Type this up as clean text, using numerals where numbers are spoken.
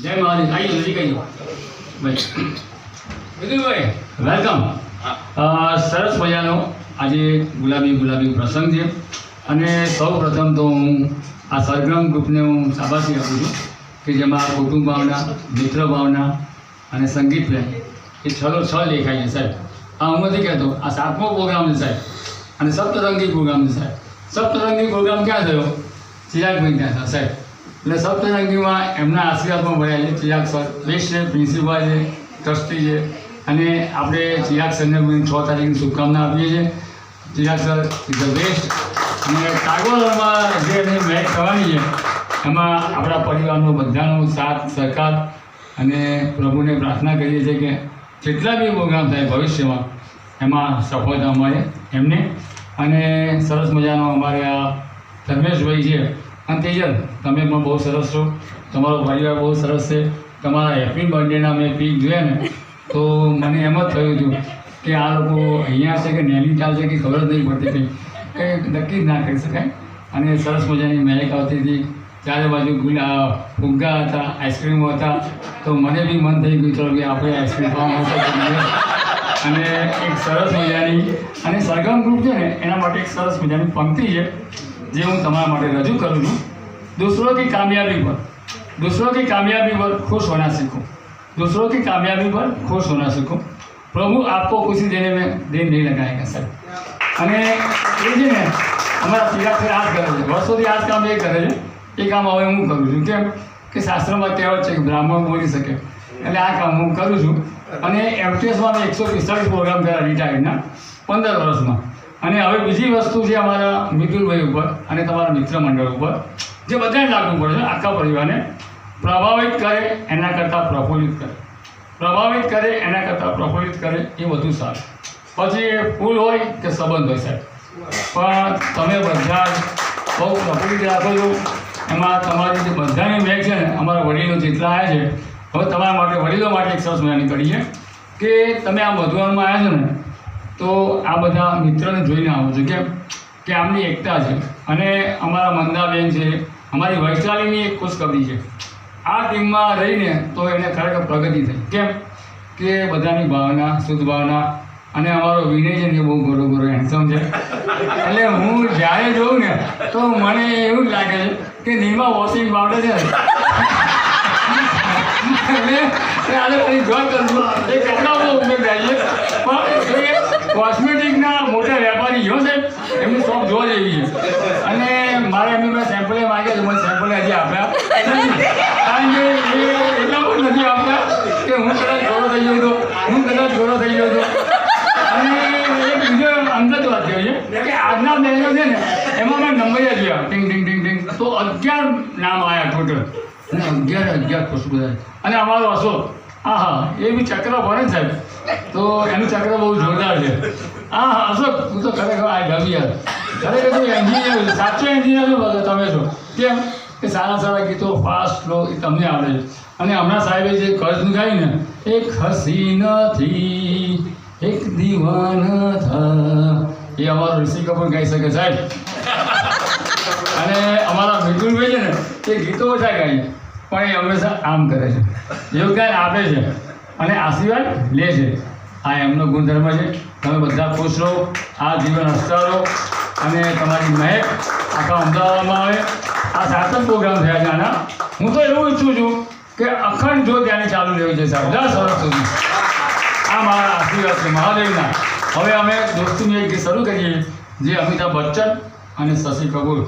જય મહાદેવ. આવીએ નજીક આવીએ ભાઈ. વિદુભાઈ વેલકમ. સરસ મજાનો આજે ગુલાબી પ્રસંગ છે અને સૌ પ્રથમ તો હું આ સરગમ ગ્રુપને હું શાબાશી આપું છું કે જેમાં કુટુંબ ભાવના, મિત્ર ભાવના અને સંગીત પ્રેમ એ છલો છ દેખાય છે સાહેબ. આ હું નથી કહેતો, આ 7મો પ્રોગ્રામ છે સાહેબ અને સપ્તરંગી પ્રોગ્રામ છે સાહેબ. સપ્તરંગી પ્રોગ્રામ ક્યાં થયો? ચિરાગભાઈ ત્યાં થયો સાહેબ. એટલે સપ્તરંગીમાં એમના આશીર્વાદમાં ભર્યા છે. ચિરાગ સર બેસ્ટ છે, પ્રિન્સિપાલ છે, ટ્રસ્ટી છે અને આપણે ચિરાગ સરને 6 તારીખની શુભકામના આપીએ છીએ. Chirag sir is the best. અને કાગોલમાં જે એમની મેચ થવાની છે એમાં આપણા પરિવારનો બધાનો સાથ સહકાર અને પ્રભુને પ્રાર્થના કરીએ છીએ કે જેટલા બી પ્રોગ્રામ થાય ભવિષ્યમાં એમાં સફળતા મળે એમને. અને સરસ મજાનો અમારે આ ધર્મેશભાઈ છે અને તેજલ, તમે પણ બહુ સરસ છો, તમારો પરિવાર બહુ સરસ છે. તમારા હેપી બર્થડેના મેં પીક જોયા ને તો મને એમ જ થયું હતું કે આ લોકો અહીંયા છે કે નૈનીતાલ છે કે ખબર જ નહીં પડતી કંઈ નક્કી જ ના કરી શકાય. અને સરસ મજાની મહેક આવતી હતી, ચારે બાજુ ફુગ્ગા હતા, આઈસ્ક્રીમો હતા, તો મને બી મન થઈ ગયું ચલો કે આપણે આઈસ્ક્રીમ ખાવા મળશે. અને એક સરસ મજાની અને સરગમ ગ્રુપ છે ને એના માટે એક સરસ મજાની પંક્તિ છે જે હું તમારા માટે રજૂ કરું છું. दूसरों की कामयाबी पर खुश होना सीखो, दूसरों की कामयाबी पर खुश होना सीखो, प्रभु आपको खुशी देने में देर नहीं लगाएगा सर. અને એ છે ને અમારા ચિરાગ સર આ જ કરે છે, વર્ષોથી આ જ કામ એ કરે છે. એ કામ હવે હું કરું છું. કેમ કે શાસ્ત્રમાં કહેવત છે કે બ્રાહ્મણ બોલી શકે, એટલે આ કામ હું કરું છું. અને એફટીએસમાં મેં 145 પ્રોગ્રામ કર્યા રિટાયર્ડના 15 વર્ષમાં. અને હવે બીજી વસ્તુ છે અમારા મિતુલભાઈ ઉપર અને તમારા મિત્ર મંડળ ઉપર જે બધાને લાગુ પડે છે, આખા પરિવારને પ્રભાવિત કરે એના કરતાં પ્રફુલ્લિત કરે, પ્રભાવિત કરે એના કરતાં પ્રફુલ્લિત કરે એ વધુ સારું. પછી એ ફૂલ હોય કે સંબંધ હોય સાહેબ, પણ તમે બધા બહુ પ્રફુલ્લિત રાખો છો. એમાં તમારી જે બધાની મેચ છે ને અમારા વડીલો જેટલા આવ્યા છે, હવે તમારા માટે વડીલો માટે એક સરસ મજાની કરી છે કે તમે આ મધુવનમાં આવ્યા છો ને તો આ બધા મિત્રને જોઈને આવો છો. કેમ કે આમની એકતા છે. અને અમારા મંદાબેન છે, અમારી વૈશાલીની એક ખુશખબરી છે, આ ટીમમાં રહીને તો એને ખરેખર પ્રગતિ થઈ. કેમ કે બધાની ભાવના, શુદ્ધ ભાવના. અને અમારો વિનય છે ને એ બહુ ગોરો હેન્ડસમ છે. એટલે હું જ્યારે જોઉં ને તો મને એવું જ લાગે છે કે નીમા વોશિંગ પાવડર છે એટલે આજે કંઈ જોબ કરશું એ કપડાનો ઉપયોગ થાય છે. પણ એ કોસ્મેટિકના મોટા વેપારીઓ છે એમની શોપ જોવા જેવી છે. અને મારે એમની પાસે સેમ્પલે માગે છે, મને સેમ્પલે હજી આપ્યા કારણ કે એ એટલા પણ નથી આપતા કે હું કદાચ ગોરો થઈ ગયો હતો. અને એક બીજો અંગત વાત કહે છે કે આજના બહેનો છે ને એમાં મેં નંબર જોયા ટીંગ તો 11 નામ આવ્યા ટોટલ. અને 11 ખુશ બધા. અને અમારો અશોક, એ બી ચક્ર ભરે ને સાહેબ, તો એનું ચક્ર બહુ જોરદાર છે. અશોક તું તો ખરેખર આઈ લવ યાર, ખરેખર તું એન્જિનિયર, સાચો એન્જિનિયર તમે છો. કેમ કે સારા ગીતો ફાસ્ટ સ્લો એ તમને આવડે છે. અને હમણાં સાહેબે જે કર્જનું ગાયું ને, એક હસી નથી એક દીવાના થા, એ અમારો ઋષિ કપૂર ગાઈ શકે સાહેબ. અને અમારા મિતુલભાઈ છે ને એ ગીતો ઓછા ગાય પણ એ હંમેશા આમ કરે છે, યોગદાન આપે છે અને આશીર્વાદ લે છે. આ એમનો ગુણધર્મ છે. તમે બધા ખુશ રહો, આ જીવન હસતા રહો અને તમારી મહેક આખા અમદાવાદમાં આવે. આ 7 પ્રોગ્રામ થયા છે આના. હું તો એવું ઈચ્છું છું કે અખંડ જો ત્યાંની ચાલુ લેવી છે સાહેબ 10 વર્ષ સુધી. આ મારા આશીર્વાદ છે મહાદેવના. હવે અમે દોસ્તીની એક ગીત શરૂ કરીએ જે અમિતાભ બચ્ચન અને શશી કપૂર.